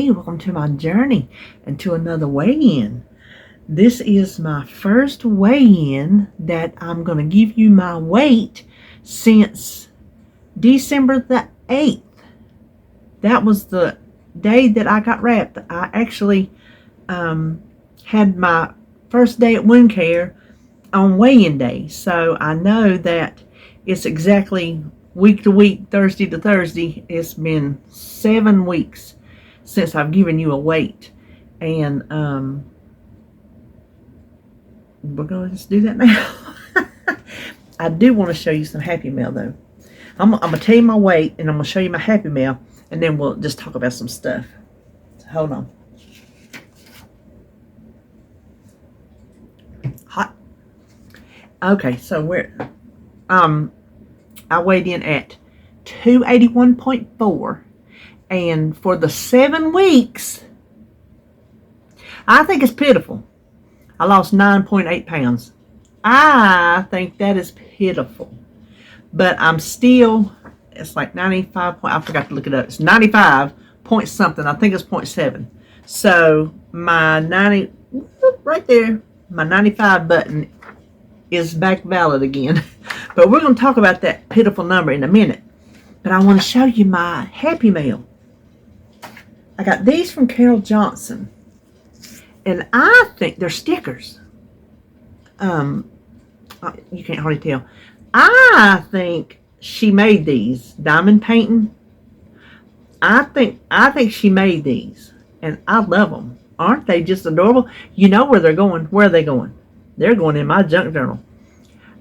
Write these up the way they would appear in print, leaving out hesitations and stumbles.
Hey, welcome to my journey and to another weigh-in. This is my first weigh-in that I'm going to give you my weight since December the 8th. That was the day that I got wrapped. I actually had my first day at wound care on weigh-in day. So I know that it's exactly week to week, Thursday to Thursday. It's been 7 weeks since I've given you a weight. And we're going to just do that now. I do want to show you some Happy Mail though. I'm going to tell you my weight and I'm going to show you my Happy Mail, and then we'll just talk about some stuff. So hold on. Hot. Okay, so I weighed in at 281.4, and for the 7 weeks, I think it's pitiful. I lost 9.8 pounds. I think that is pitiful, but I'm still, it's like 95 point, I forgot to look it up. It's 95 point something. I think it's 0.7. So my 90, right there, my 95 button is back valid again. But we're going to talk about that pitiful number in a minute. But I want to show you my Happy Mail. I got these from Carol Johnson, and I think they're stickers. You can't hardly tell. I think she made these diamond painting. I think she made these, and I love them. Aren't they just adorable? You know where they're going. Where are they going? They're going in my junk journal.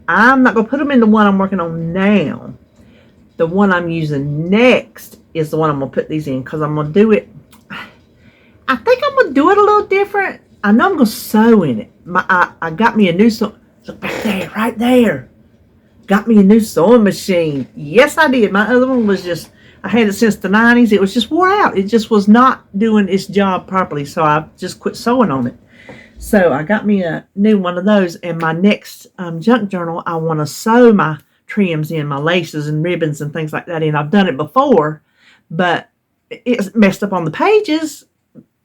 I'm not going to put them in the one I'm working on now. The one I'm using next is the one I'm going to put these in, because I'm going to do it. I think I'm going to do it a little different. I know I'm going to sew in it. I got me a new sew. Look back there, right there. Got me a new sewing machine. Yes, I did. My other one was just, I had it since the 90s. It was just wore out. It just was not doing its job properly, so I just quit sewing on it. So I got me a new one of those, and my next junk journal, I want to sew my trims in, my laces and ribbons and things like that in. I've done it before, but it's messed up on the pages.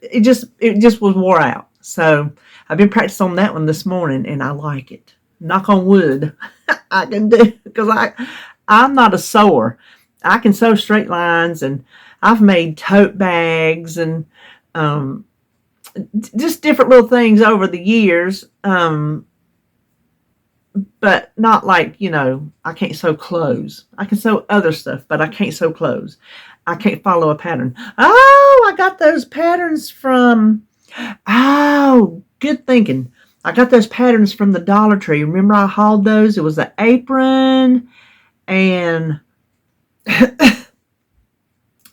It just was wore out. So I've been practicing on that one this morning, and I like it. Knock on wood. I can do, because I'm not a sewer. I can sew straight lines, and I've made tote bags and just different little things over the years, but not like, I can't sew clothes. I can sew other stuff, but I can't sew clothes. I can't follow a pattern. Oh, I got those patterns from, good thinking. I got those patterns from the Dollar Tree. Remember I hauled those? It was an apron and I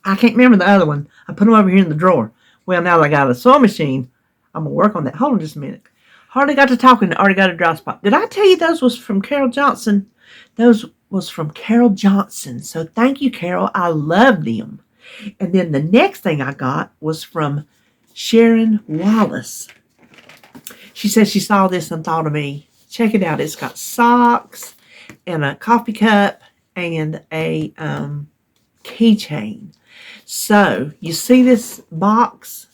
can't remember the other one. I put them over here in the drawer. Well, now that I got a sewing machine, I'm going to work on that. Hold on just a minute. Hardly got to talking. Already got a dry spot. Did I tell you those was from Carol Johnson? Those was from Carol Johnson. So thank you, Carol. I love them. And then the next thing I got was from Sharon Wallace. She said she saw this and thought of me. Check it out. It's got socks and a coffee cup and a keychain. So you see this box?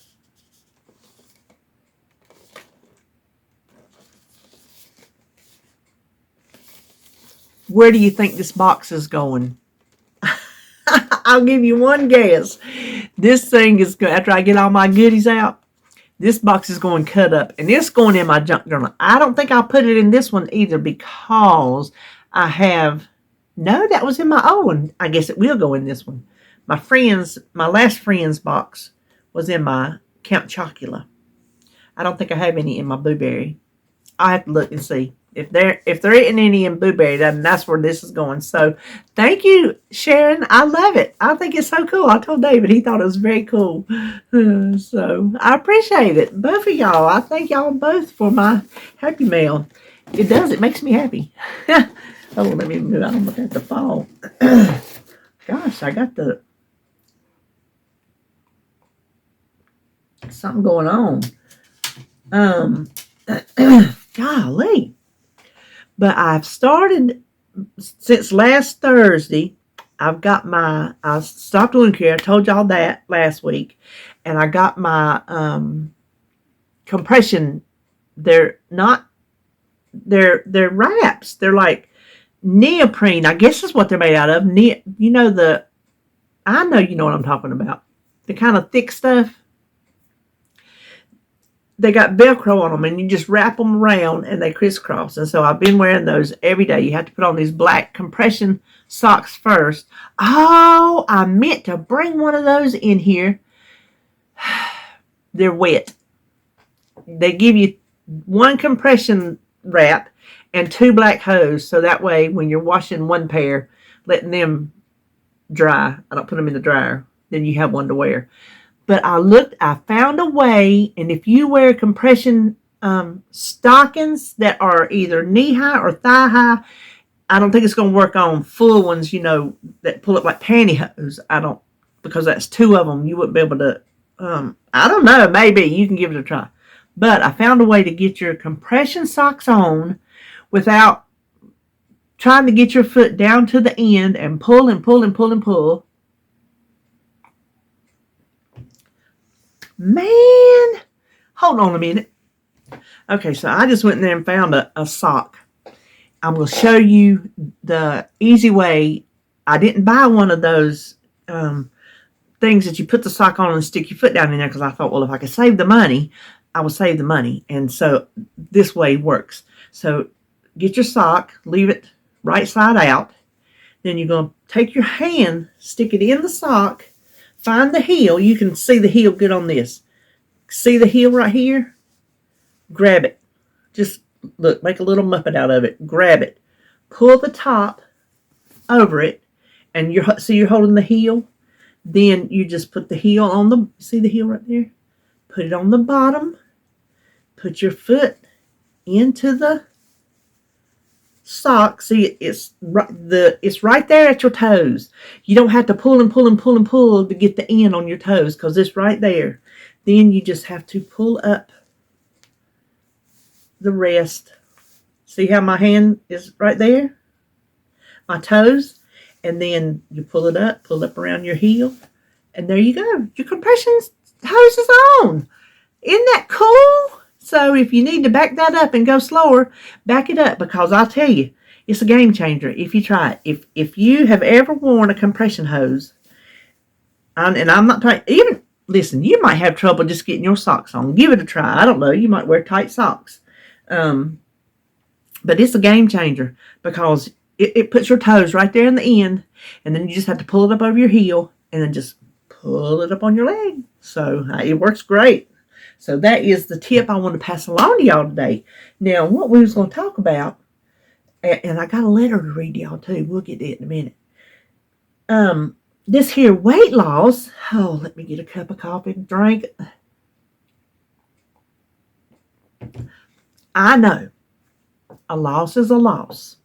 Where do you think this box is going? I'll give you one guess. This thing is good. After I get all my goodies out, this box is going cut up, and it's going in my junk journal. I don't think I'll put it in this one either, because I have, no, that was in my old one. I guess it will go in this one. My last friend's box was in my Count Chocula. I don't think I have any in my Blueberry. I'll have to look and see. If there isn't any in Blueberry, then that's where this is going. So thank you, Sharon. I love it. I think it's so cool. I told David, he thought it was very cool. So I appreciate it. Both of y'all. I thank y'all both for my Happy Mail. It does. It makes me happy. Oh, let me move. I don't want that to fall. Gosh, I got something going on. Golly. But I've started, since last Thursday, I stopped wound care. I told y'all that last week. and I got my compression. They're not. They're wraps. They're like neoprene. I guess is what they're made out of. You know the. I know you know what I'm talking about. The kind of thick stuff. They got Velcro on them, and you just wrap them around, and they crisscross. And so I've been wearing those every day. You have to put on these black compression socks first. Oh, I meant to bring one of those in here. They're wet. They give you one compression wrap and 2 black hose, so that way when you're washing one pair, letting them dry, I don't put them in the dryer, then you have one to wear. But I found a way, and if you wear compression stockings that are either knee-high or thigh-high, I don't think it's going to work on full ones, that pull up like pantyhose. Because that's 2 of them, you wouldn't be able to, I don't know, maybe you can give it a try. But I found a way to get your compression socks on without trying to get your foot down to the end and pull and pull and pull and pull. Man, hold on a minute. Okay, so I just went in there and found a sock. I'm going to show you the easy way. I didn't buy one of those things that you put the sock on and stick your foot down in there because I thought, well, if I could save the money, I will save the money. And so this way works. So get your sock, leave it right side out. Then you're going to take your hand, stick it in the sock, find the heel. You can see the heel good on this. See the heel right here? Grab it. Just look, make a little muppet out of it. Grab it. Pull the top over it. And you're holding the heel. Then you just put the heel on see the heel right there? Put it on the bottom. Put your foot into the sock. See, it's right there at your toes. You don't have to pull and pull and pull and pull to get the end on your toes because it's right there. Then you just have to pull up the rest. See how my hand is right there? My toes. And then you pull up around your heel. And there you go. Your compression hose is on. Isn't that cool? So if you need to back that up and go slower, back it up because I'll tell you, it's a game changer if you try it. If you have ever worn a compression hose, and I'm not trying, listen, you might have trouble just getting your socks on. Give it a try. I don't know. You might wear tight socks. But it's a game changer because it puts your toes right there in the end, and then you just have to pull it up over your heel and then just pull it up on your leg. So it works great. So that is the tip I want to pass along to y'all today. Now, what we was going to talk about, and I got a letter to read to y'all too. We'll get to it in a minute. This here weight loss. Oh, let me get a cup of coffee and drink. I know a loss is a loss.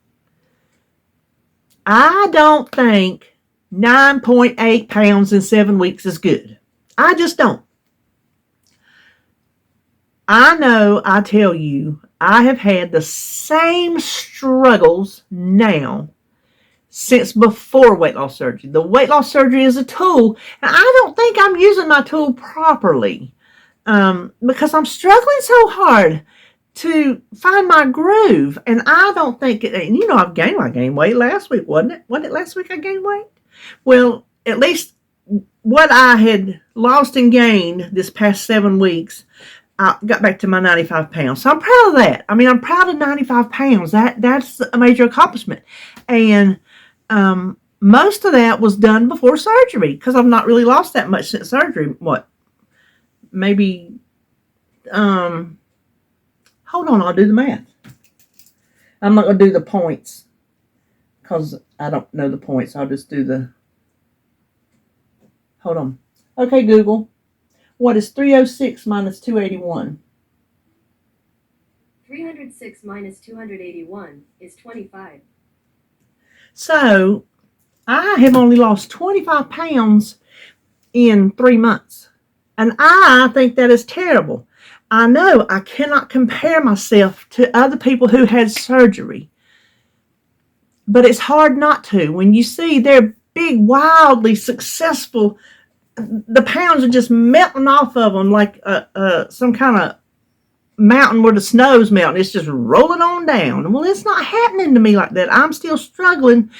I don't think 9.8 pounds in 7 weeks is good. I just don't. I know, I tell you, I have had the same struggles now since before weight loss surgery. The weight loss surgery is a tool, and I don't think I'm using my tool properly because I'm struggling so hard to find my groove, and I don't think, I gained weight last week, wasn't it? Wasn't it last week I gained weight? Well, at least what I had lost and gained this past 7 weeks, I got back to my 95 pounds. So I'm proud of that. I mean, I'm proud of 95 pounds. That's a major accomplishment. And most of that was done before surgery because I've not really lost that much since surgery. What? Maybe, hold on, I'll do the math. I'm not going to do the points because I don't know the points. I'll just do hold on. Okay, Google. What is 306 minus 281? 306 minus 281 is 25. So, I have only lost 25 pounds in 3 months. And I think that is terrible. I know I cannot compare myself to other people who had surgery. But it's hard not to. When you see their big, wildly successful the pounds are just melting off of them like some kind of mountain where the snow's melting. It's just rolling on down. Well, it's not happening to me like that. I'm still struggling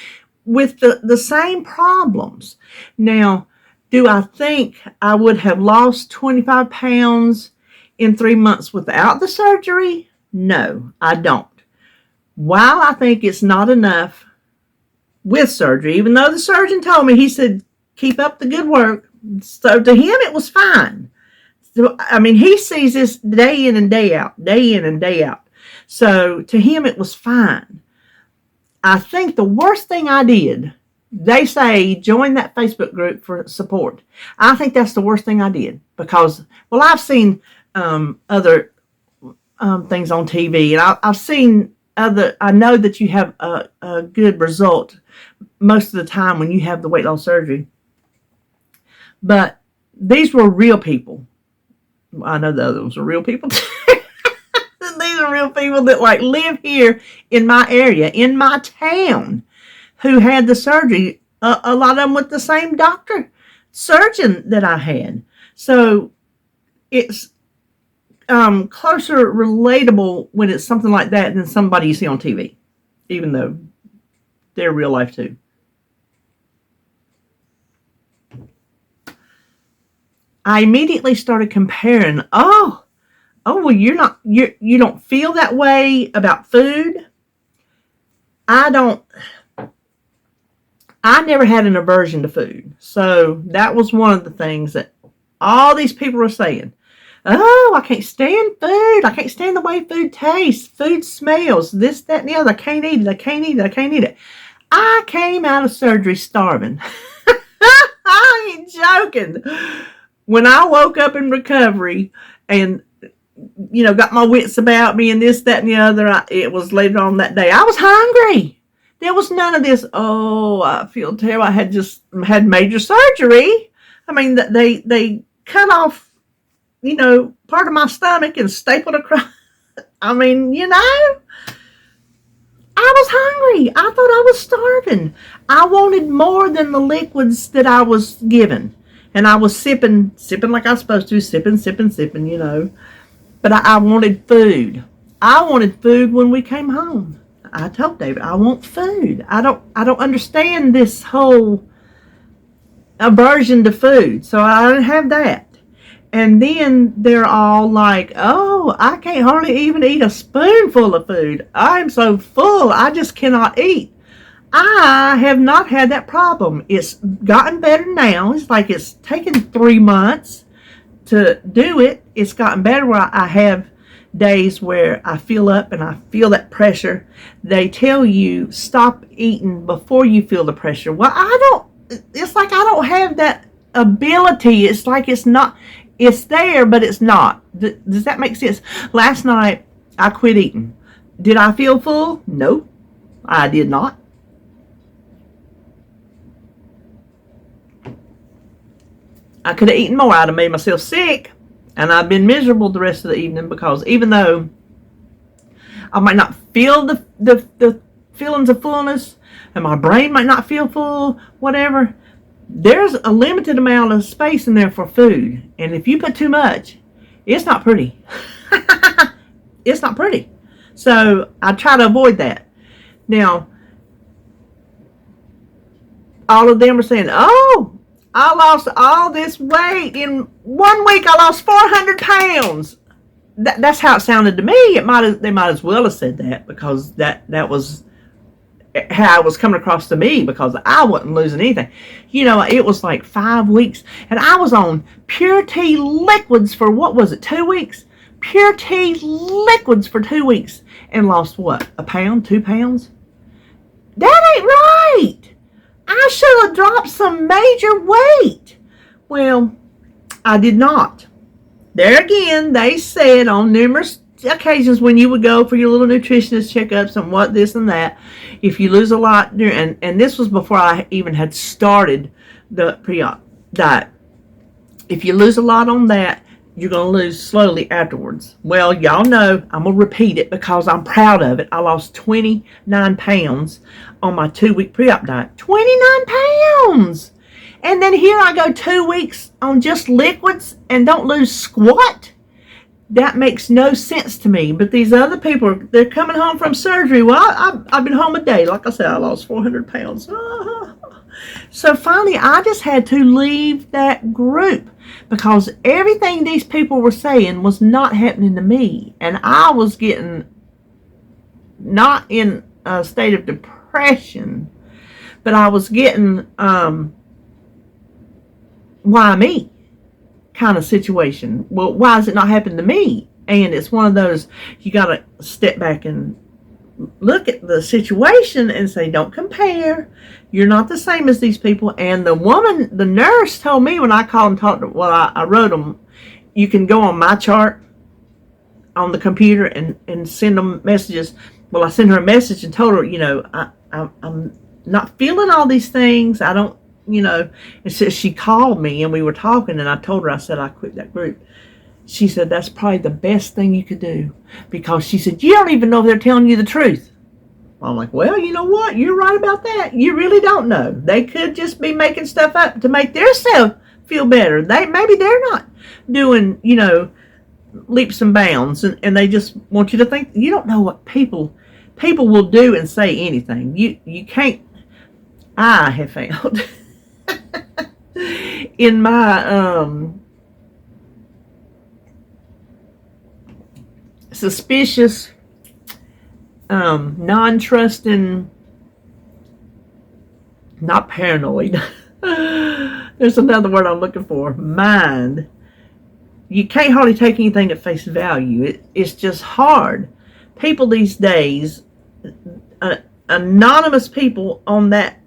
with the same problems. Now, do I think I would have lost 25 pounds in 3 months without the surgery? No, I don't. While I think it's not enough with surgery, even though the surgeon told me, he said, keep up the good work. So to him, it was fine. So, I mean, he sees this day in and day out, day in and day out. So to him, it was fine. I think the worst thing I did, they say join that Facebook group for support. I think that's the worst thing I did because, well, I've seen other things on TV, and I've seen I know that you have a good result most of the time when you have the weight loss surgery. But these were real people. I know the other ones are real people too. These are real people that like live here in my area, in my town, who had the surgery. A lot of them with the same surgeon that I had. So it's closer relatable when it's something like that than somebody you see on TV, even though they're real life too. I immediately started comparing. Oh, well, you don't feel that way about food. I never had an aversion to food. So that was one of the things that all these people were saying. Oh, I can't stand food. I can't stand the way food tastes. Food smells. This, that, and the other. I can't eat it. I can't eat it. I can't eat it. I came out of surgery starving. I ain't joking. When I woke up in recovery and, got my wits about me and this, that, and the other, it was later on that day. I was hungry. There was none of this, oh, I feel terrible. I had just had major surgery. I mean, they cut off, part of my stomach and stapled across. I mean, I was hungry. I thought I was starving. I wanted more than the liquids that I was given. And I was sipping like I was supposed to, sipping, But I wanted food. I wanted food when we came home. I told David, I want food. I don't understand this whole aversion to food. So I didn't have that. And then they're all like, oh, I can't hardly even eat a spoonful of food. I'm so full, I just cannot eat. I have not had that problem. It's gotten better now. It's like it's taken 3 months to do it. It's gotten better where I have days where I feel up and I feel that pressure. They tell you stop eating before you feel the pressure. Well, it's like I don't have that ability. It's like it's not, it's there, but it's not. Does that make sense? Last night, I quit eating. Did I feel full? No, I did not. I could have eaten more. I'd have made myself sick. And I've been miserable the rest of the evening because even though I might not feel the feelings of fullness and my brain might not feel full, whatever, there's a limited amount of space in there for food. And if you put too much, it's not pretty. It's not pretty. So I try to avoid that. Now, all of them are saying, oh, I lost all this weight. In 1 week, I lost 400 pounds. That's how it sounded to me. They might as well have said that because that was how it was coming across to me because I wasn't losing anything. It was like 5 weeks. And I was on pure tea liquids for, 2 weeks? Pure tea liquids for 2 weeks. And lost what? A pound? 2 pounds? That ain't right. I should have dropped some major weight. Well, I did not. There again, they said on numerous occasions when you would go for your little nutritionist checkups and what, this and that, if you lose a lot, and this was before I even had started the pre-op diet. If you lose a lot on that, you're going to lose slowly afterwards. Well, y'all know, I'm going to repeat it because I'm proud of it. I lost 29 pounds on my 2-week pre-op diet. 29 pounds! And then here I go 2 weeks on just liquids and don't lose squat. That makes no sense to me. But these other people, they're coming home from surgery. Well, I've been home a day. Like I said, I lost 400 pounds. So finally, I just had to leave that group because everything these people were saying was not happening to me. And I was getting not in a state of depression, but I was getting why me kind of situation. Well, why is it not happening to me? And it's one of those, you got to step back and look at the situation and say, don't compare. You're not the same as these people. And the nurse told me when I called and talked to, I wrote them, you can go on my chart on the computer and send them messages. Well, I sent her a message and told her, I'm not feeling all these things. I don't, and so she called me and we were talking and I told her, I said, I quit that group. She said, that's probably the best thing you could do, because she said, you don't even know if they're telling you the truth. I'm like, well, you know what? You're right about that. You really don't know. They could just be making stuff up to make themselves feel better. Maybe they're not doing, leaps and bounds, and they just want you to think. You don't know what people will do and say anything. You can't. I have found in my suspicious, non-trusting, not paranoid, there's another word I'm looking for, mind. You can't hardly take anything at face value. It's just hard. People these days, anonymous people on that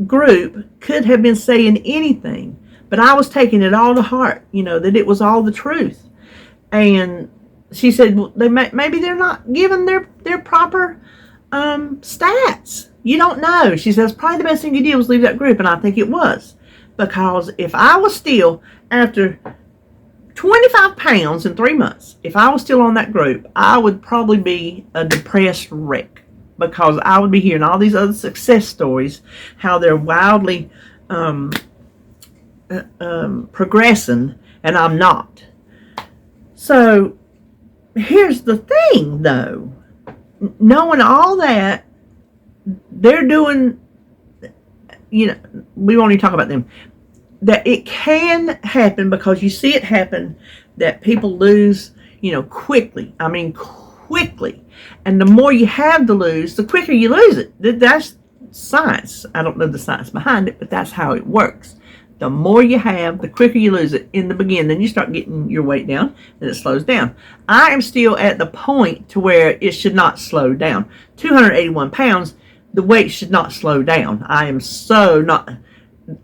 group could have been saying anything, but I was taking it all to heart, that it was all the truth. And she said, well, maybe they're not giving their proper stats. You don't know. She says, probably the best thing you did was leave that group. And I think it was. Because if I was still, after 25 pounds in 3 months, if I was still on that group, I would probably be a depressed wreck. Because I would be hearing all these other success stories, how they're wildly progressing, and I'm not. So, here's the thing, though. Knowing all that, they're doing, we won't even talk about them, that it can happen, because you see it happen, that people lose, quickly. I mean, quickly. And the more you have to lose, the quicker you lose it. That's science. I don't know the science behind it, but that's how it works. The more you have, the quicker you lose it in the beginning. Then you start getting your weight down, and it slows down. I am still at the point to where it should not slow down. 281 pounds, the weight should not slow down. I am so not.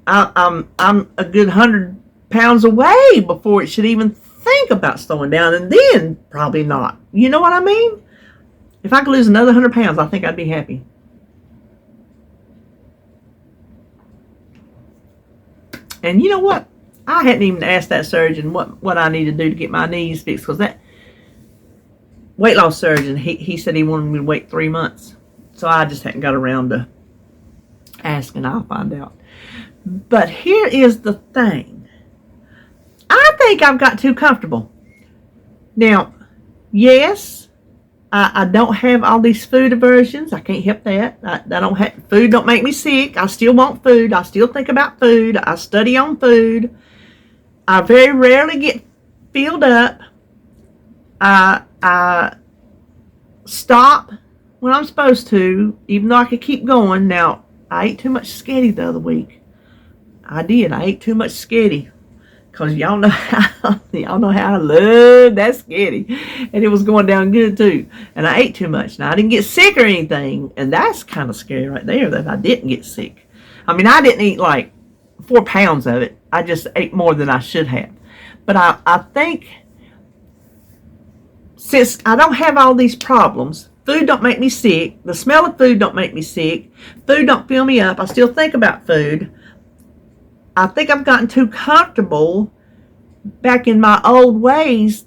I'm a good 100 pounds away before it should even think about slowing down, and then probably not. You know what I mean? If I could lose another 100 pounds, I think I'd be happy. And you know what? I hadn't even asked that surgeon what I need to do to get my knees fixed, because that weight loss surgeon, he said he wanted me to wait 3 months. So I just hadn't got around to asking. I'll find out. But here is the thing. I think I've got too comfortable. Now, yes, I don't have all these food aversions. I can't help that. I don't have, food don't make me sick. I still want food. I still think about food. I study on food. I very rarely get filled up. I stop when I'm supposed to, even though I could keep going. Now, I ate too much sketty the other week. I did. I ate too much sketty. Because y'all know how I love that sketty. And it was going down good too. And I ate too much. Now, I didn't get sick or anything. And that's kind of scary right there, that I didn't get sick. I mean, I didn't eat like 4 pounds of it. I just ate more than I should have. But I think, since I don't have all these problems, food don't make me sick. The smell of food don't make me sick. Food don't fill me up. I still think about food. I think I've gotten too comfortable back in my old ways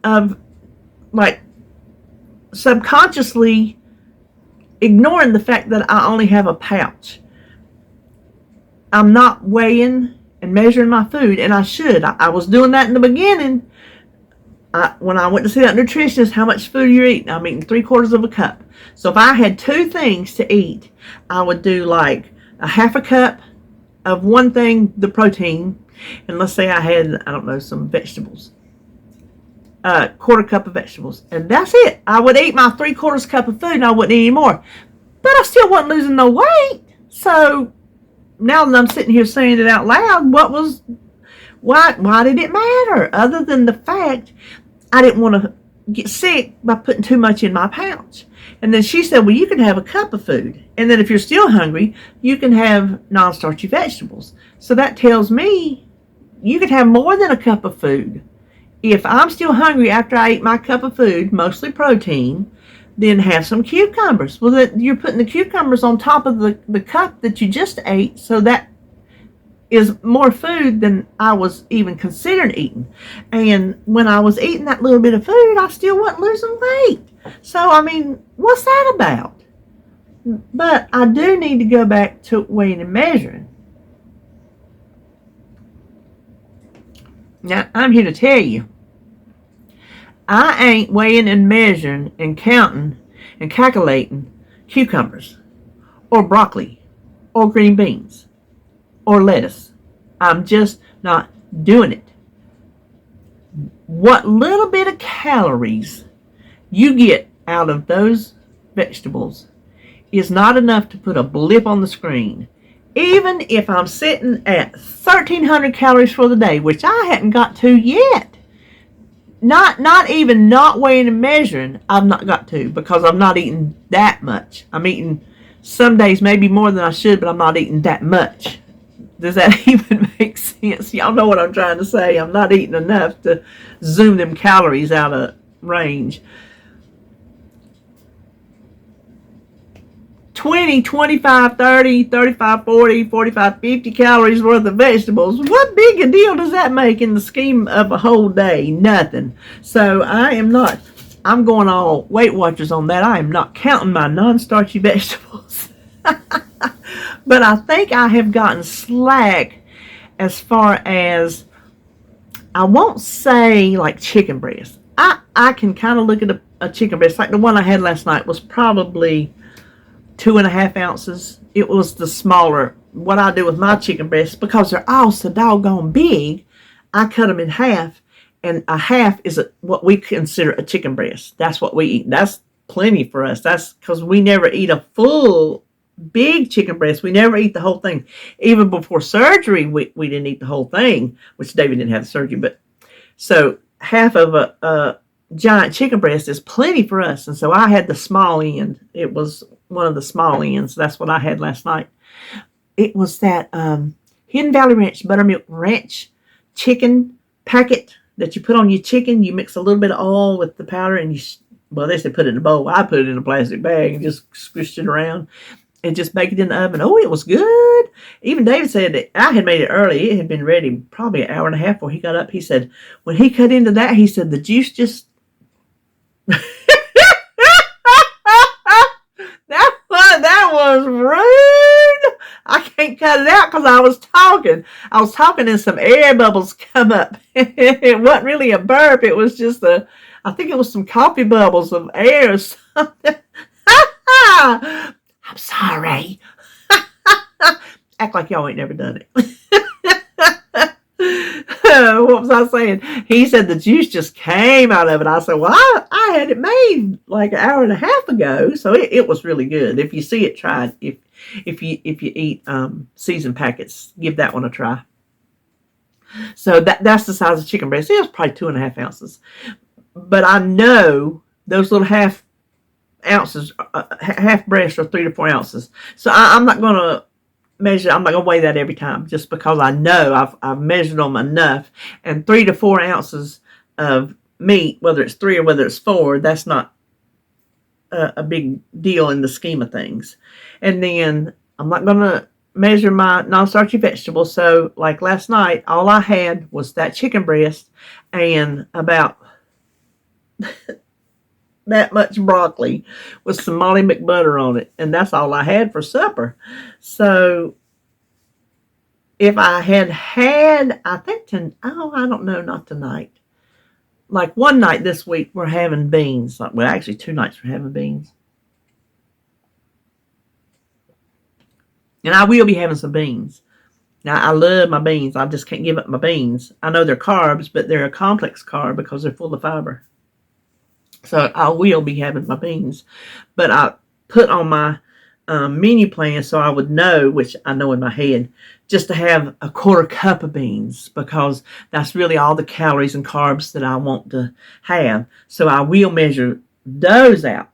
of, like, subconsciously ignoring the fact that I only have a pouch. I'm not weighing and measuring my food, and I should. I was doing that in the beginning. When I went to see that nutritionist, how much food you're eating, I'm eating 3/4 of a cup. So if I had 2 things to eat, I would do like a half a cup of one thing, the protein, and let's say I had, I don't know, some vegetables, 1/4 cup of vegetables, and that's it. I would eat my 3/4 cup of food, and I wouldn't eat any more. But I still wasn't losing no weight. So now that I'm sitting here saying it out loud, why did it matter? Other than the fact I didn't want to get sick by putting too much in my pouch. And then she said, well, you can have a cup of food. And then if you're still hungry, you can have non-starchy vegetables. So that tells me you can have more than a cup of food. If I'm still hungry after I eat my cup of food, mostly protein, then have some cucumbers. Well, you're putting the cucumbers on top of the cup that you just ate, so that is more food than I was even considering eating. And when I was eating that little bit of food, I still wasn't losing weight. So, I mean, what's that about? But I do need to go back to weighing and measuring. Now, I'm here to tell you, I ain't weighing and measuring and counting and calculating cucumbers or broccoli or green beans or lettuce. I'm just not doing it. What little bit of calories you get out of those vegetables is not enough to put a blip on the screen. Even if I'm sitting at 1,300 calories for the day, which I hadn't got to yet. Not even not weighing and measuring, I've not got to, because I'm not eating that much. I'm eating some days maybe more than I should, but I'm not eating that much. Does that even make sense? Y'all know what I'm trying to say. I'm not eating enough to zoom them calories out of range. 20, 25, 30, 35, 40, 45, 50 calories worth of vegetables. What big a deal does that make in the scheme of a whole day? Nothing. So I'm going all Weight Watchers on that. I am not counting my non-starchy vegetables. But I think I have gotten slack as far as, I won't say like chicken breast. I can kind of look at a chicken breast, like the one I had last night was probably 2.5 ounces. It was the smaller. What I do with my chicken breasts, because they're all so doggone big, I cut them in half, and a half is what we consider a chicken breast. That's what we eat. That's plenty for us. That's because we never eat a full big chicken breast. We never eat the whole thing. Even before surgery, we didn't eat the whole thing, which David didn't have the surgery. But so half of a giant chicken breast is plenty for us. And so I had the small end. It was one of the small ends. That's what I had last night. It was that Hidden Valley Ranch Buttermilk Ranch chicken packet that you put on your chicken. You mix a little bit of oil with the powder, and they said put it in a bowl. I put it in a plastic bag and just squished it around and just baked it in the oven. Oh, it was good. Even David said that I had made it early. It had been ready probably an hour and a half before he got up. He said when he cut into that, he said the juice just that was rude. I can't cut it out because I was talking. And some air bubbles come up. It wasn't really a burp. It was just I think it was some coffee bubbles of air or something. I'm sorry. Act like y'all ain't never done it. What was I saying? He said the juice just came out of it. I said, well, I had it made like an hour and a half ago, so it was really good. If you see it, try it. If you eat seasoned packets, give that one a try. So that's the size of chicken breast. It was probably 2.5 ounces. But I know those little half ounces, half breasts are 3 to 4 ounces. So I'm not going to measure. I'm not going to weigh that every time, just because I know I've measured them enough. And 3 to 4 ounces of meat, whether it's 3 or whether it's 4, that's not a big deal in the scheme of things. And then I'm not going to measure my non-starchy vegetables. So like last night, all I had was that chicken breast and about that much broccoli with some Molly McButter on it. And that's all I had for supper. So if I had, I think, I don't know, not tonight. Like one night this week, we're having beans. Well, actually, 2 nights we're having beans. And I will be having some beans. Now, I love my beans. I just can't give up my beans. I know they're carbs, but they're a complex carb because they're full of fiber. So I will be having my beans. But I put on my menu plan so I would know, which I know in my head, just to have a 1/4 cup of beans, because that's really all the calories and carbs that I want to have. So I will measure those out.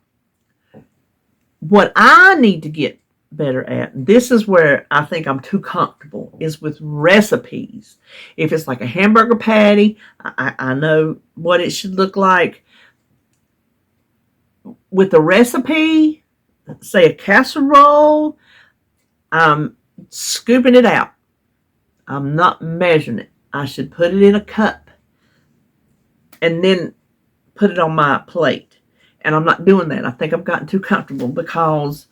What I need to get better at, this is where I think I'm too comfortable, is with recipes. If it's like a hamburger patty, I know what it should look like. With a recipe, say a casserole, I'm scooping it out. I'm not measuring it. I should put it in a cup and then put it on my plate. And I'm not doing that. I think I've gotten too comfortable because,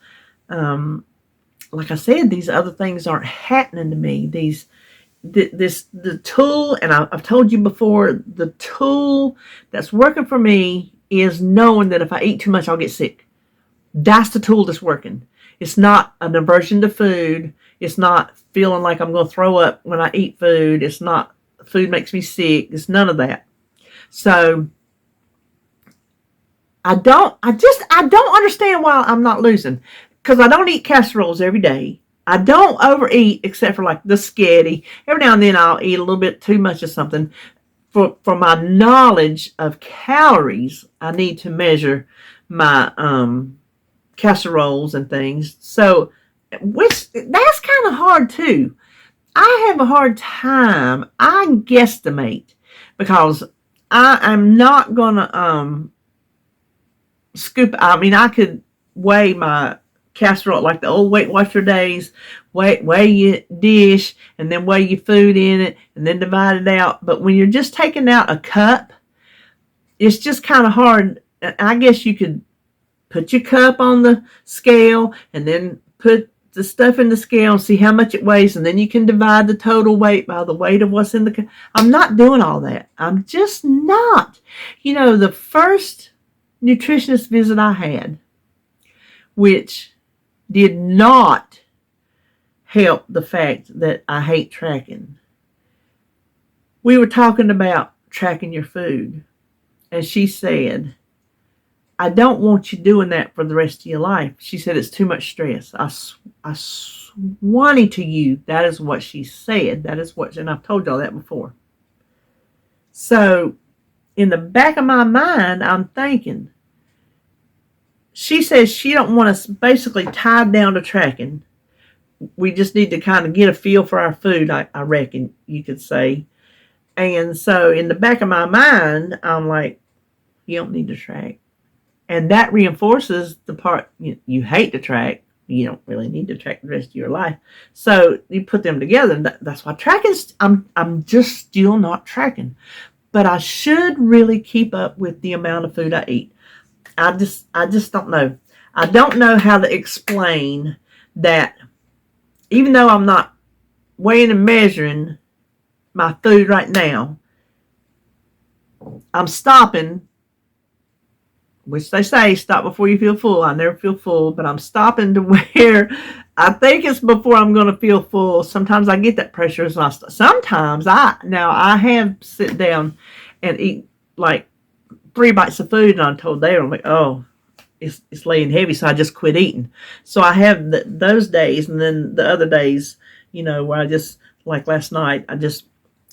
like I said, these other things aren't happening to me. The tool, and I've told you before, the tool that's working for me is knowing that if I eat too much, I'll get sick. That's the tool that's working. It's not an aversion to food. It's not feeling like I'm going to throw up when I eat food. It's not food makes me sick. It's none of that. So I don't understand why I'm not losing, because I don't eat casseroles every day. I don't overeat except for like the spaghetti. Every now and then I'll eat a little bit too much of something. For my knowledge of calories, I need to measure my casseroles and things. So, which that's kind of hard too. I have a hard time. I guesstimate because I am not gonna scoop. I mean, I could weigh my casserole like the old Weight Watcher days. Weigh your dish and then weigh your food in it and then divide it out. But when you're just taking out a cup, it's just kind of hard. I guess you could put your cup on the scale and then put the stuff in the scale and see how much it weighs, and then you can divide the total weight by the weight of what's in the cup. I'm not doing all that. I'm just not. The first nutritionist visit I had, which did not help the fact that I hate tracking. We were talking about tracking your food, and she said, I don't want you doing that for the rest of your life. She said, it's too much stress. I swear to you, that is what she said. That is what, and I've told y'all that before. So in the back of my mind, I'm thinking, she says she don't want us basically tied down to tracking. We just need to kind of get a feel for our food, I reckon you could say. And so in the back of my mind, I'm like, you don't need to track. And that reinforces the part you hate to track. You don't really need to track the rest of your life. So you put them together. And that's why tracking, I'm just still not tracking. But I should really keep up with the amount of food I eat. I just don't know. I don't know how to explain that. Even though I'm not weighing and measuring my food right now, I'm stopping, which they say, stop before you feel full. I never feel full, but I'm stopping to where I think it's before I'm going to feel full. Sometimes I get that pressure. Sometimes I have sit down and eat like 3 bites of food, and I'm told there, I'm like, oh, it's laying heavy, so I just quit eating. So I have those days, and then the other days, where I just, like last night, I just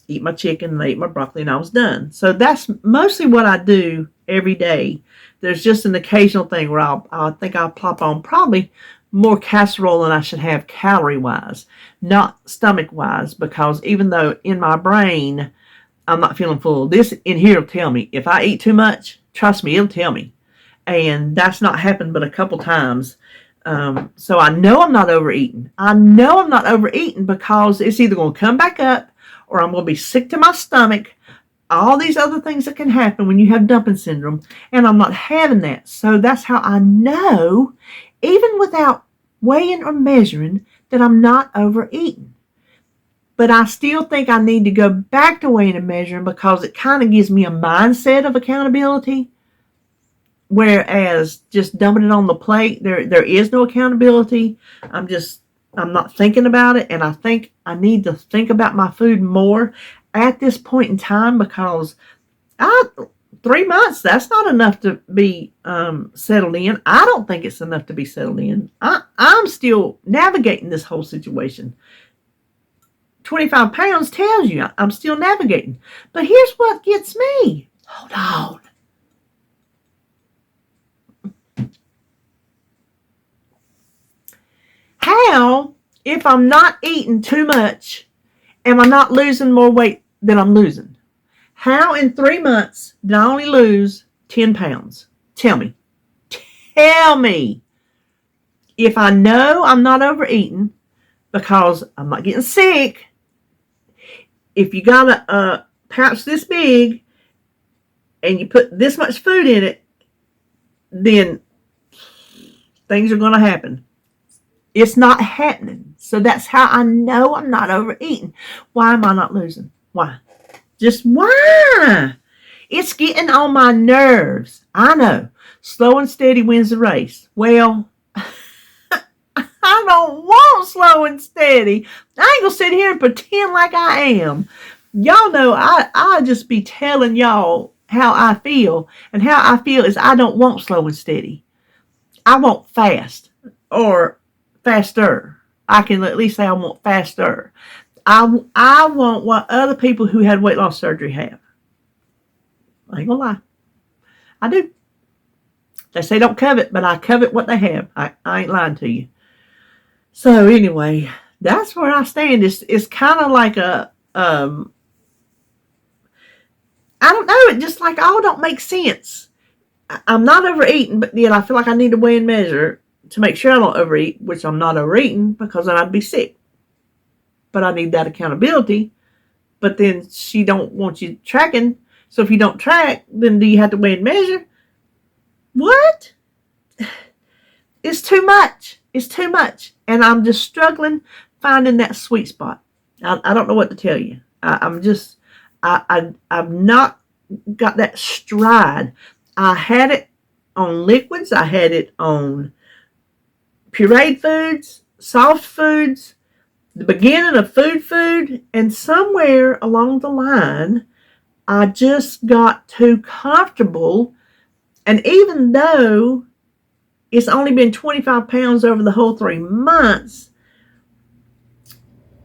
eat my chicken and I ate my broccoli and I was done. So that's mostly what I do every day. There's just an occasional thing where I think I'll plop on probably more casserole than I should have calorie-wise, not stomach-wise, because even though in my brain I'm not feeling full, this in here will tell me. If I eat too much, trust me, it'll tell me. And that's not happened but a couple times. So I know I'm not overeating. I know I'm not overeating because it's either going to come back up or I'm going to be sick to my stomach. All these other things that can happen when you have dumping syndrome. And I'm not having that. So that's how I know, even without weighing or measuring, that I'm not overeating. But I still think I need to go back to weighing and measuring because it kind of gives me a mindset of accountability. Whereas just dumping it on the plate, there is no accountability. I'm not thinking about it. And I think I need to think about my food more at this point in time because 3 months, that's not enough to be settled in. I don't think it's enough to be settled in. I'm still navigating this whole situation. 25 pounds tells you I'm still navigating. But here's what gets me. Hold on. How, if I'm not eating too much, am I not losing more weight than I'm losing? How in 3 months did I only lose 10 pounds? Tell me. Tell me. If I know I'm not overeating because I'm not getting sick, if you got a pouch this big and you put this much food in it, then things are going to happen. It's not happening. So that's how I know I'm not overeating. Why am I not losing? Why? Just why? It's getting on my nerves. I know. Slow and steady wins the race. Well, I don't want slow and steady. I ain't gonna sit here and pretend like I am. Y'all know I just be telling y'all how I feel. And how I feel is I don't want slow and steady. I want fast or faster. I can at least say I want faster. I want what other people who had weight loss surgery have. I ain't gonna lie. I do. They say don't covet, but I covet what they have. I ain't lying to you. So anyway, that's where I stand. It's kind of like I don't know. It just like all don't make sense. I'm not overeating, but yet I feel like I need to weigh and measure to make sure I don't overeat, which I'm not overeating because then I'd be sick. But I need that accountability. But then she don't want you tracking. So if you don't track, then do you have to weigh and measure? What? It's too much. It's too much. And I'm just struggling finding that sweet spot. I don't know what to tell you. I've not got that stride. I had it on liquids. I had it on pureed foods, soft foods, the beginning of food, and somewhere along the line, I just got too comfortable. And even though it's only been 25 pounds over the whole 3 months,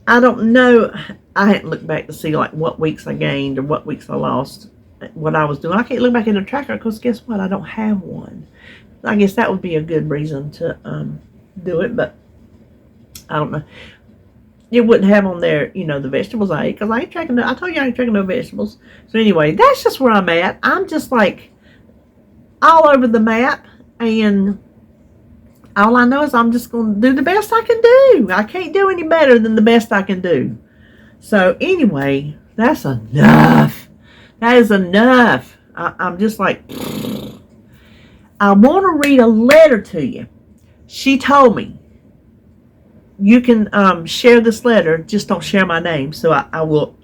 I don't know. I hadn't looked back to see like what weeks I gained or what weeks I lost, what I was doing. I can't look back in the tracker because guess what? I don't have one. I guess that would be a good reason to do it, but I don't know. It wouldn't have on there, the vegetables I ate because I ain't tracking. I told you I ain't tracking no vegetables. So anyway, that's just where I'm at. I'm just like all over the map, and all I know is I'm just going to do the best I can do. I can't do any better than the best I can do. So anyway, that's enough. That is enough. I'm just like, I want to read a letter to you. She told me, you can share this letter, just don't share my name. So I will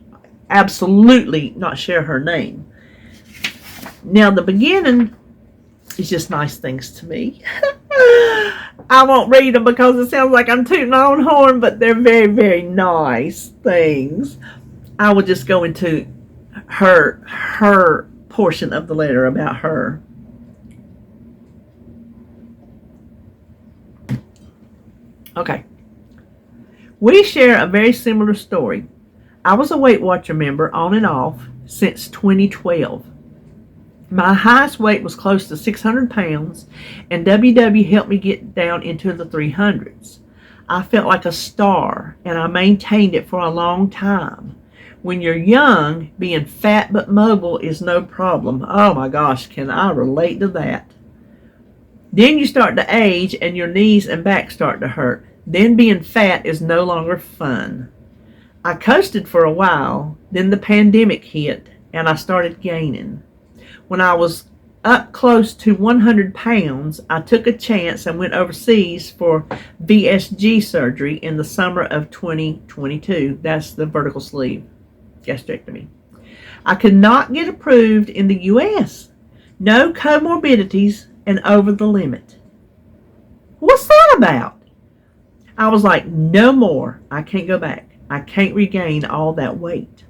absolutely not share her name. Now, the beginning is just nice things to me. I won't read them because it sounds like I'm tooting my own horn, but they're very, very nice things. I will just go into her portion of the letter about her. Okay. We share a very similar story. I was a Weight Watcher member on and off since 2012. My highest weight was close to 600 pounds, and WW helped me get down into the 300s. I felt like a star, and I maintained it for a long time. When you're young, being fat but mobile is no problem. Oh my gosh, can I relate to that? Then you start to age, and your knees and back start to hurt. Then being fat is no longer fun. I coasted for a while, then the pandemic hit, and I started gaining. When I was up close to 100 pounds, I took a chance and went overseas for VSG surgery in the summer of 2022. That's the vertical sleeve gastrectomy. I could not get approved in the U.S. No comorbidities and over the limit. What's that about? I was like, no more. I can't go back. I can't regain all that weight.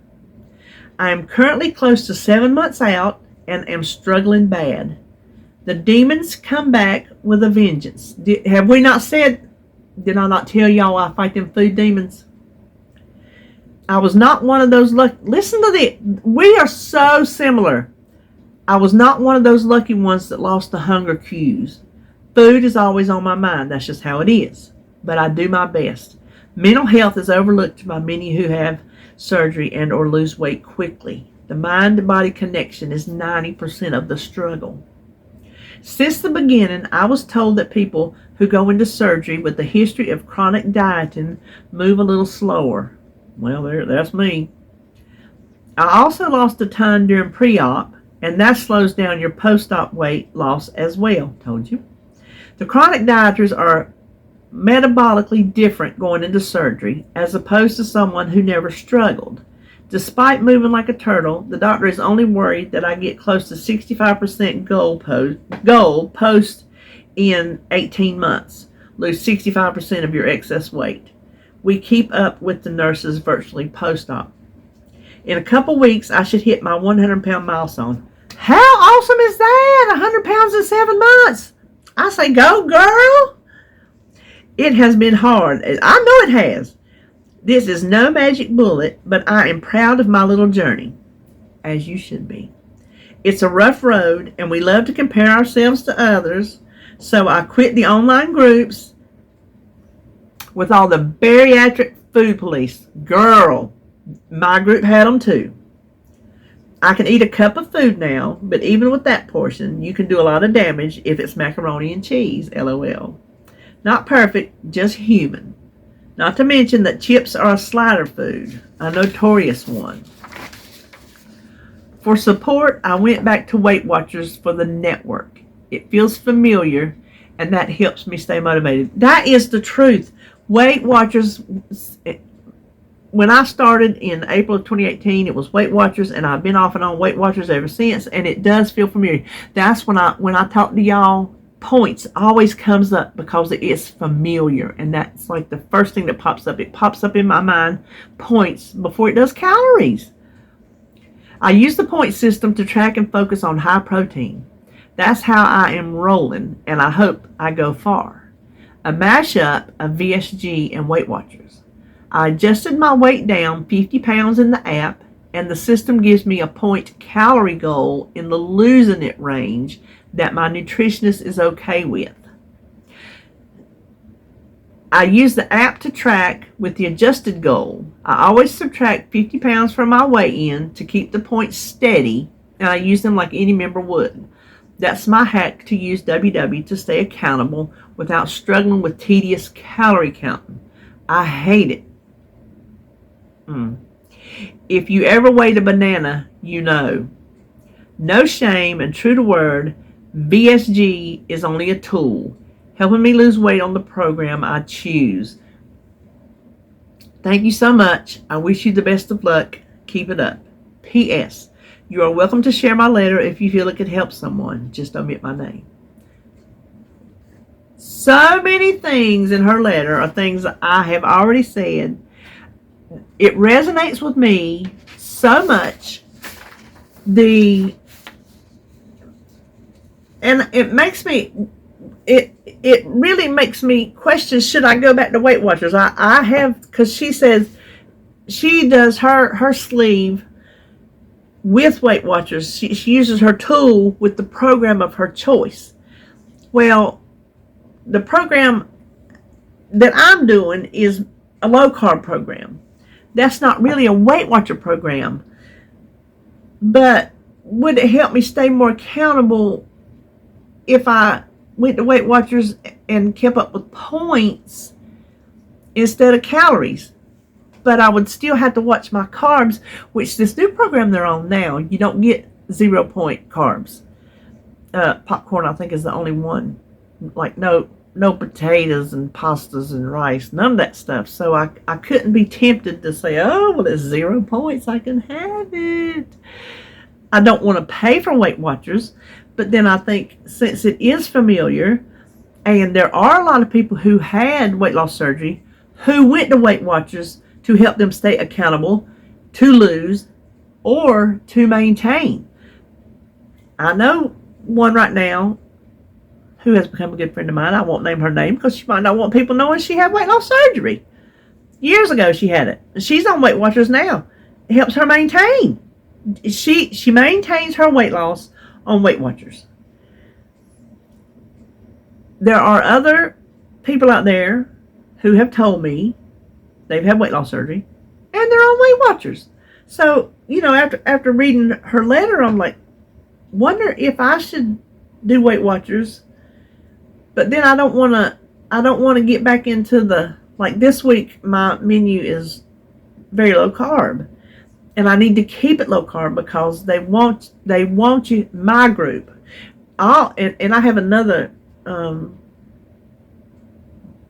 I am currently close to 7 months out and am struggling bad. The demons come back with a vengeance. Have we not said, did I not tell y'all I fight them food demons? I was not one of those lucky, listen to this, we are so similar. I was not one of those lucky ones that lost the hunger cues. Food is always on my mind, that's just how it is. But I do my best. Mental health is overlooked by many who have surgery and or lose weight quickly. The mind-to-body connection is 90% of the struggle. Since the beginning, I was told that people who go into surgery with a history of chronic dieting move a little slower. Well, that's me. I also lost a ton during pre-op, and that slows down your post-op weight loss as well. Told you. The chronic dieters are metabolically different going into surgery as opposed to someone who never struggled. Despite moving like a turtle, the doctor is only worried that I get close to 65% goal post in 18 months. Lose 65% of your excess weight. We keep up with the nurses virtually post-op. In a couple weeks, I should hit my 100-pound milestone. How awesome is that? 100 pounds in 7 months. I say, go, girl. It has been hard. I know it has. This is no magic bullet, but I am proud of my little journey, as you should be. It's a rough road, and we love to compare ourselves to others, so I quit the online groups with all the bariatric food police. Girl, my group had them too. I can eat a cup of food now, but even with that portion, you can do a lot of damage if it's macaroni and cheese, LOL. Not perfect, just human. Not to mention that chips are a slider food, a notorious one. For support, I went back to Weight Watchers for the network. It feels familiar, and that helps me stay motivated. That is the truth. Weight Watchers, when I started in April of 2018, it was Weight Watchers, and I've been off and on Weight Watchers ever since, and it does feel familiar. That's when I talk to y'all, points always comes up because it is familiar, and that's like the first thing that pops up. It pops up in my mind, points, before it does calories. I use the point system to track and focus on high protein. That's how I am rolling, and I hope I go far. A mashup of VSG and Weight Watchers. I adjusted my weight down 50 pounds in the app, and the system gives me a point calorie goal in the losing it range that my nutritionist is okay with. I use the app to track with the adjusted goal. I always subtract 50 pounds from my weigh-in to keep the points steady, and I use them like any member would. That's my hack to use WW to stay accountable without struggling with tedious calorie counting. I hate it. If you ever weighed a banana, you know. No shame and true to word, VSG is only a tool, helping me lose weight on the program I choose. Thank you so much. I wish you the best of luck. Keep it up. P.S. You are welcome to share my letter if you feel it could help someone. Just omit my name. So many things in her letter are things I have already said. It resonates with me so much. And it makes me, it really makes me question, should I go back to Weight Watchers? I have, because she says she does her sleeve with Weight Watchers. She uses her tool with the program of her choice. Well, the program that I'm doing is a low carb program. That's not really a Weight Watcher program. But would it help me stay more accountable if I went to Weight Watchers and kept up with points instead of calories? But I would still have to watch my carbs, which this new program they're on now, you don't get 0 point carbs. popcorn, I think, is the only one. Like no potatoes and pastas and rice, none of that stuff. So I couldn't be tempted to say, oh, well, it's 0 points, I can have it. I don't want to pay for Weight Watchers, but then I think since it is familiar, and there are a lot of people who had weight loss surgery who went to Weight Watchers to help them stay accountable, to lose, or to maintain. I know one right now who has become a good friend of mine. I won't name her name because she might not want people knowing she had weight loss surgery. Years ago she had it. She's on Weight Watchers now. It helps her maintain. She maintains her weight loss on Weight Watchers. There are other people out there who have told me they've had weight loss surgery and they're on Weight Watchers. So, after reading her letter, I'm like, wonder if I should do Weight Watchers. But then I don't want to get back into like this week my menu is very low carb. And I need to keep it low carb because they want you, my group. And I have another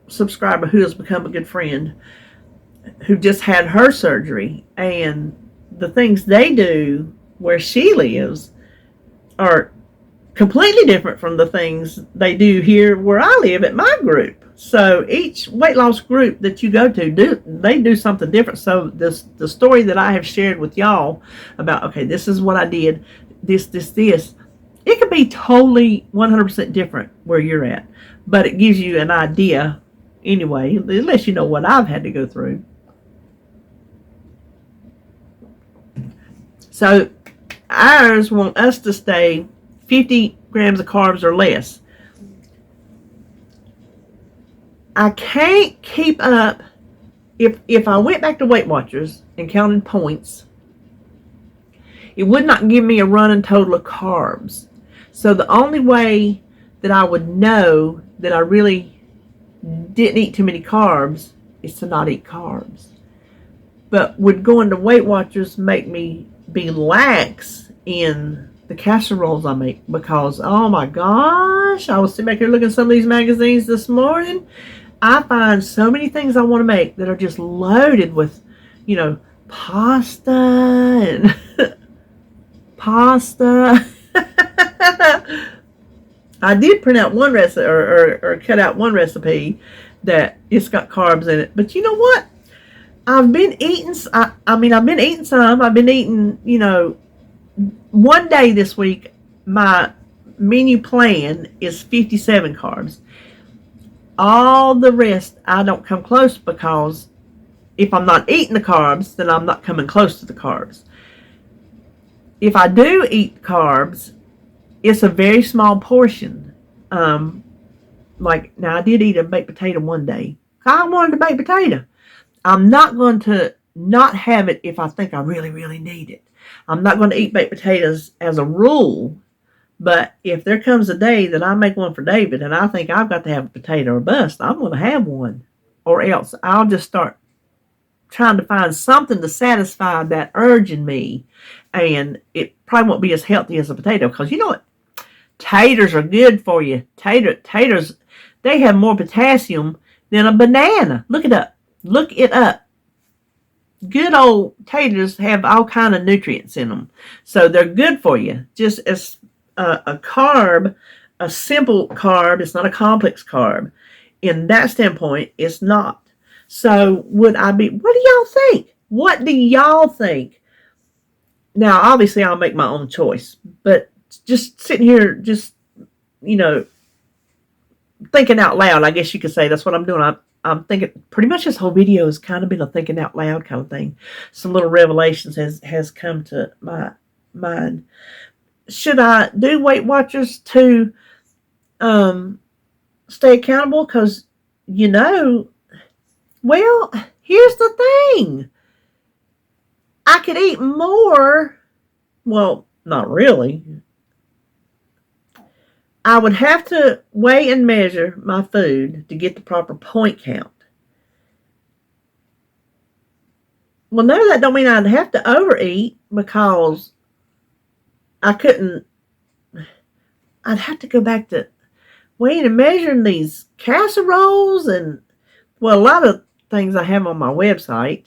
subscriber who has become a good friend who just had her surgery, and the things they do where she lives are completely different from the things they do here where I live at my group. So each weight loss group that you go to, they do something different. So the story that I have shared with y'all about, okay, this is what I did, this, it could be totally 100% different where you're at. But it gives you an idea anyway, unless you know what I've had to go through. So ours want us to stay 50 grams of carbs or less. I can't keep up. If I went back to Weight Watchers and counted points, it would not give me a running total of carbs. So the only way that I would know that I really didn't eat too many carbs is to not eat carbs. But would going to Weight Watchers make me be lax in the casseroles I make? Because, oh my gosh, I was sitting back here looking at some of these magazines this morning. I find so many things I want to make that are just loaded with, pasta and pasta. I did print out one recipe or cut out one recipe that it's got carbs in it. But you know what? I've been eating some. I've been eating, one day this week, my menu plan is 57 carbs. All the rest, I don't come close because if I'm not eating the carbs, then I'm not coming close to the carbs. If I do eat carbs, it's a very small portion. Like, now I did eat a baked potato one day. I wanted a baked potato. I'm not going to not have it if I think I really, really need it. I'm not going to eat baked potatoes as a rule. But if there comes a day that I make one for David and I think I've got to have a potato or bust, I'm going to have one. Or else I'll just start trying to find something to satisfy that urge in me. And it probably won't be as healthy as a potato. Because you know what? Taters are good for you. Taters, they have more potassium than a banana. Look it up. Look it up. Good old taters have all kind of nutrients in them. So they're good for you. Just as a carb, a simple carb, it's not a complex carb. In that standpoint, it's not. So would I be, what do y'all think? What do y'all think? Now, obviously, I'll make my own choice. But just sitting here, just, thinking out loud, I guess you could say that's what I'm doing. I'm thinking, pretty much this whole video has kind of been a thinking out loud kind of thing. Some little revelations has come to my mind. Should I do Weight Watchers to stay accountable? Because, well, here's the thing. I could eat more. Well, not really. I would have to weigh and measure my food to get the proper point count. Well, no, that don't mean I'd have to overeat because I couldn't I'd have to go back to weighing and measuring these casseroles and, well, a lot of things I have on my website.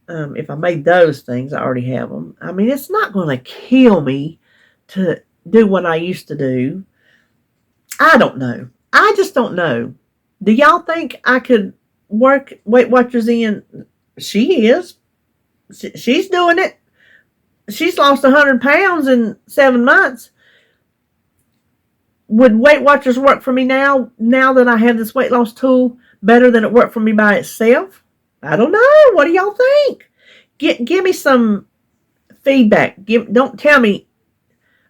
If I made those things, I already have them. I mean, it's not going to kill me to do what I used to do. I don't know. I just don't know. Do y'all think I could work Weight Watchers in? She is. She's doing it. She's lost 100 pounds in 7 months. Would Weight Watchers work for me now that I have this weight loss tool better than it worked for me by itself? I don't know. What do y'all think? Give me some feedback. Don't tell me,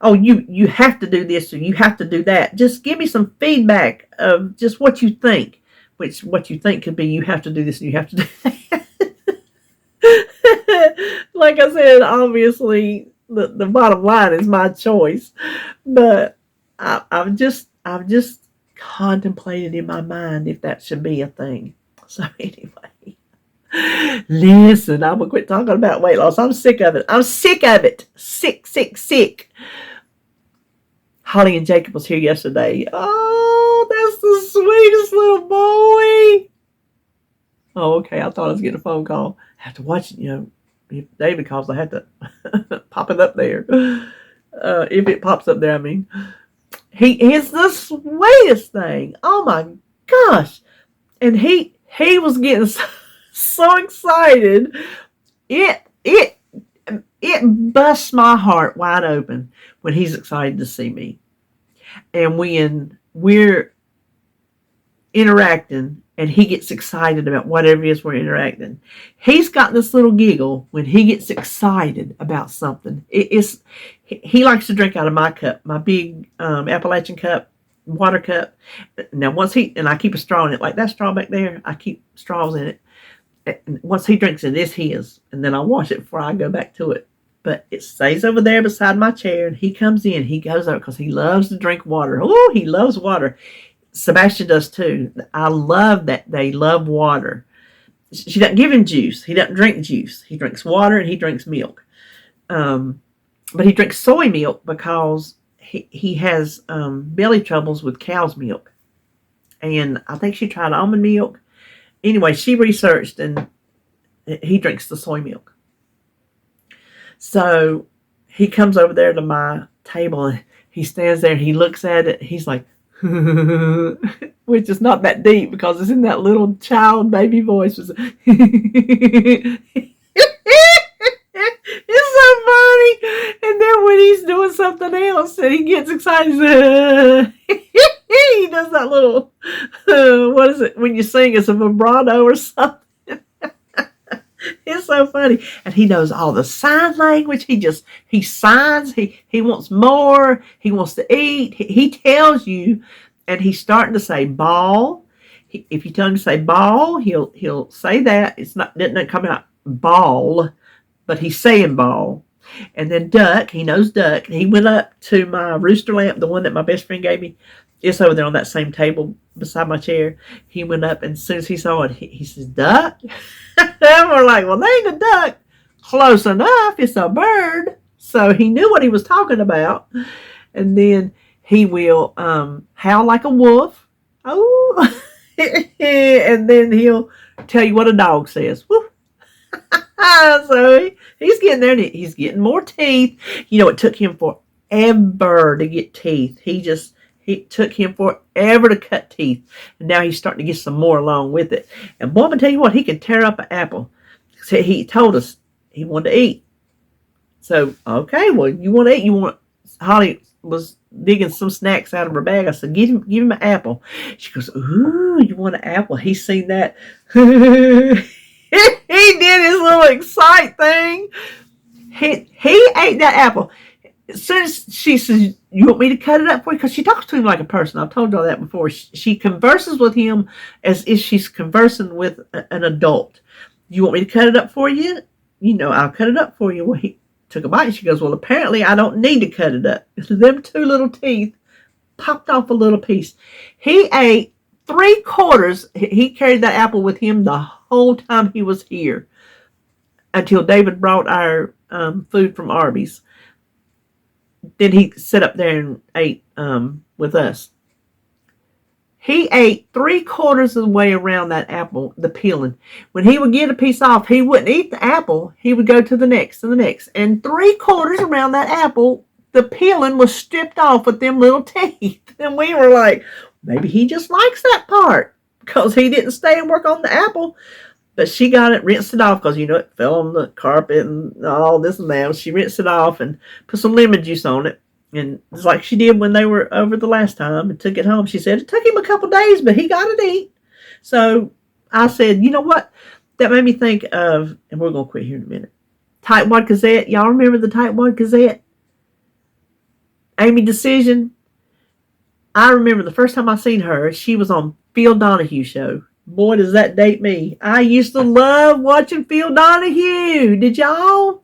oh, you have to do this or you have to do that. Just give me some feedback of just what you think. Which what you think could be you have to do this and you have to do that. Like I said, obviously the bottom line is my choice. But I've just contemplated in my mind if that should be a thing. So anyway, listen, I'm gonna quit talking about weight loss. I'm sick of it. I'm sick of it. Sick. Holly and Jacob was here yesterday. Oh, that's the sweetest little boy. Oh, okay. I thought I was getting a phone call. I have to watch it, if David calls, I have to pop it up there. If it pops up there, I mean. He is the sweetest thing. Oh my gosh. And he was getting so excited. It busts my heart wide open when he's excited to see me. And when we're interacting and he gets excited about whatever it is we're interacting, he's got this little giggle when he gets excited about something. He likes to drink out of my cup, my big Appalachian cup, water cup. Now and I keep a straw in it, like that straw back there, I keep straws in it. And once he drinks it, it's his. And then I wash it before I go back to it. But it stays over there beside my chair, and he comes in, he goes over because he loves to drink water. Oh, he loves water. Sebastian does too. I love that they love water. She doesn't give him juice. He doesn't drink juice. He drinks water and he drinks milk. But he drinks soy milk because he has belly troubles with cow's milk. And I think she tried almond milk. Anyway, she researched and he drinks the soy milk. So he comes over there to my table and he stands there and he looks at it. He's like, which is not that deep because it's in that little child baby voice. It's so funny. And then when he's doing something else and he gets excited, he does that little, what is it, when you sing, it's a vibrato or something. It's so funny. And he knows all the sign language. He signs. He wants more. He wants to eat. He tells you, and he's starting to say ball. If you tell him to say ball, he'll say that. Didn't come out ball, but he's saying ball. And then duck, he knows duck. He went up to my rooster lamp, the one that my best friend gave me. It's over there on that same table beside my chair. He went up, and as soon as he saw it, he says, duck? And we're like, well, they ain't a duck. Close enough. It's a bird. So he knew what he was talking about. And then he will howl like a wolf. Oh. And then he'll tell you what a dog says. Woo. So he's getting there, and he's getting more teeth. It took him forever to get teeth. It took him forever to cut teeth. And now he's starting to get some more along with it. And boy, I'm going to tell you what, he can tear up an apple. So he told us he wanted to eat. So, okay, well, you want to eat? Holly was digging some snacks out of her bag. I said, give him an apple. She goes, ooh, you want an apple? He's seen that. He did his little excite thing. He ate that apple. As soon as she says, you want me to cut it up for you? Because she talks to him like a person. I've told y'all that before. She converses with him as if she's conversing with an adult. You want me to cut it up for you? I'll cut it up for you. Well, he took a bite and she goes, well, apparently I don't need to cut it up. Them two little teeth popped off a little piece. He ate 3/4. He carried that apple with him the whole time he was here until David brought our food from Arby's. then he sat up there and ate with us. He ate 3/4 of the way around that apple, the peeling. When he would get a piece off, he wouldn't eat the apple. He would go to the next and the next. And 3/4 around that apple, the peeling was stripped off with them little teeth. And we were like, maybe he just likes that part because he didn't stay and work on the apple. But she got it, rinsed it off because, it fell on the carpet and all this and that. She rinsed it off and put some lemon juice on it. And it's like she did when they were over the last time and took it home. She said it took him a couple days, but he got it to eat. So I said, you know what? That made me think of, and we're going to quit here in a minute, Tightwad Gazette. Y'all remember the Tightwad Gazette? Amy Decision. I remember the first time I seen her, she was on Phil Donahue show. Boy, does that date me. I used to love watching Phil Donahue. Did y'all?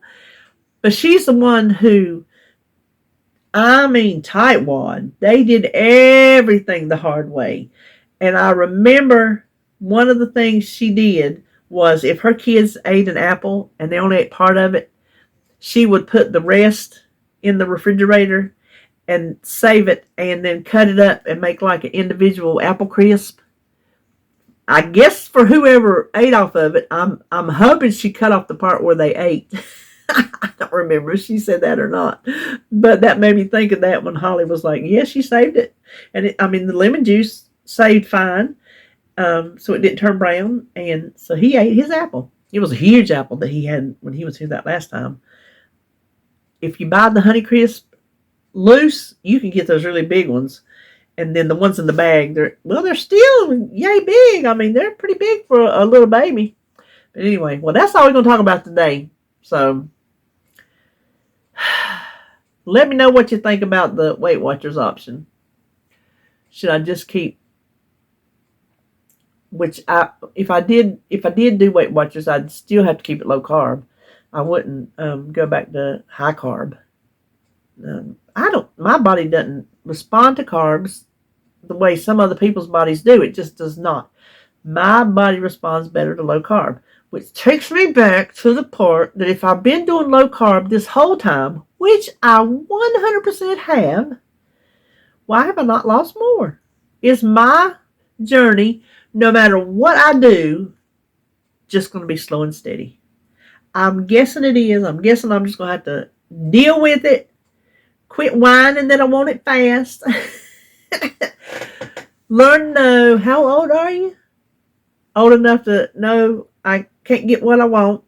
But she's the one who, tightwad. They did everything the hard way. And I remember one of the things she did was if her kids ate an apple and they only ate part of it, she would put the rest in the refrigerator and save it and then cut it up and make like an individual apple crisp. I guess for whoever ate off of it, I'm hoping she cut off the part where they ate. I don't remember if she said that or not, but that made me think of that when Holly was like, yeah, she saved it. And the lemon juice saved fine, so it didn't turn brown. And so he ate his apple. It was a huge apple that he had when he was here that last time. If you buy the Honeycrisp loose, you can get those really big ones. And then the ones in the bag, they're still yay big. They're pretty big for a little baby. But anyway, well, that's all we're going to talk about today. So let me know what you think about the Weight Watchers option. Should I just keep, if I did do Weight Watchers, I'd still have to keep it low carb. I wouldn't go back to high carb. My body doesn't respond to carbs the way some other people's bodies do. It just does not. My body responds better to low carb, which takes me back to the part that if I've been doing low carb this whole time, which I 100% have, why have I not lost more? Is my journey, no matter what I do, just going to be slow and steady? I'm guessing it is. I'm guessing I'm just going to have to deal with it. Quit whining that I want it fast. Learn to know. How old are you? Old enough to know I can't get what I want.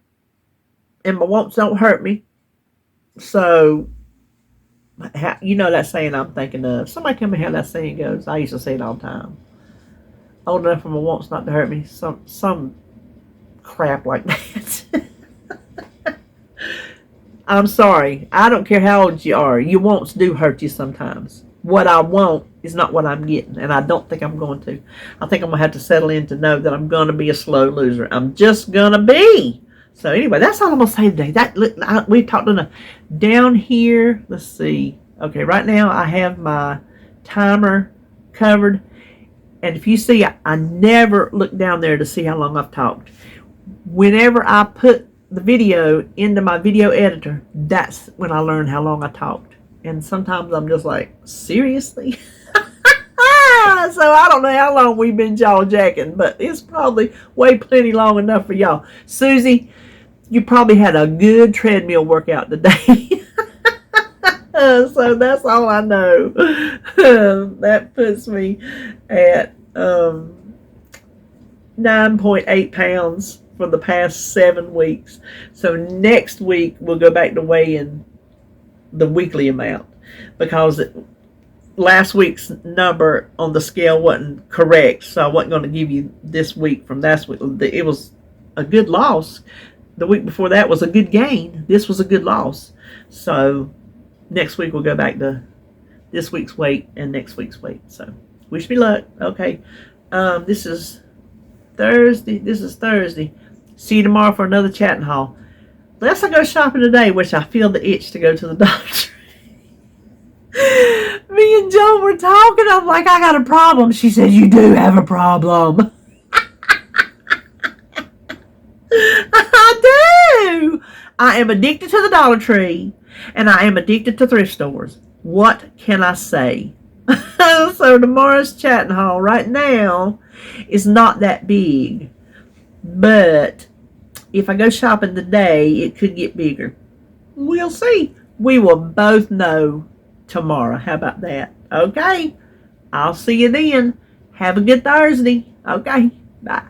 And my wants don't hurt me. So, that saying I'm thinking of. Somebody tell me how that saying goes. I used to say it all the time. Old enough for my wants not to hurt me. Some crap like that. I'm sorry. I don't care how old you are. Your wants do hurt you sometimes. What I want is not what I'm getting, and I don't think I'm going to. I think I'm going to have to settle in to know that I'm going to be a slow loser. I'm just going to be. So anyway, that's all I'm going to say today. We've talked enough. Down here, let's see. Okay, right now I have my timer covered. And if you see, I never look down there to see how long I've talked. Whenever I put the video into my video editor, that's when I learn how long I talked. And sometimes I'm just like, seriously? So I don't know how long we've been jaw-jacking, but it's probably way plenty long enough for y'all. Susie, you probably had a good treadmill workout today. So that's all I know. That puts me at 9.8 pounds for the past 7 weeks. So next week we'll go back to weighing the weekly amount, because last week's number on the scale wasn't correct, so I wasn't going to give you this week from last week. It was a good loss. The week before that was a good gain. This was a good loss. So next week we'll go back to this week's weight and next week's weight. So wish me luck. Okay. This is Thursday. See you tomorrow for another chat and haul. Unless I go shopping today, which I feel the itch to go to the doctor. Me and Joan were talking. I'm like, I got a problem. She said, you do have a problem. I do. I am addicted to the Dollar Tree, and I am addicted to thrift stores. What can I say? So tomorrow's chatting hall right now is not that big. But if I go shopping today, it could get bigger. We'll see. We will both know tomorrow. How about that? Okay. I'll see you then. Have a good Thursday. Okay. Bye.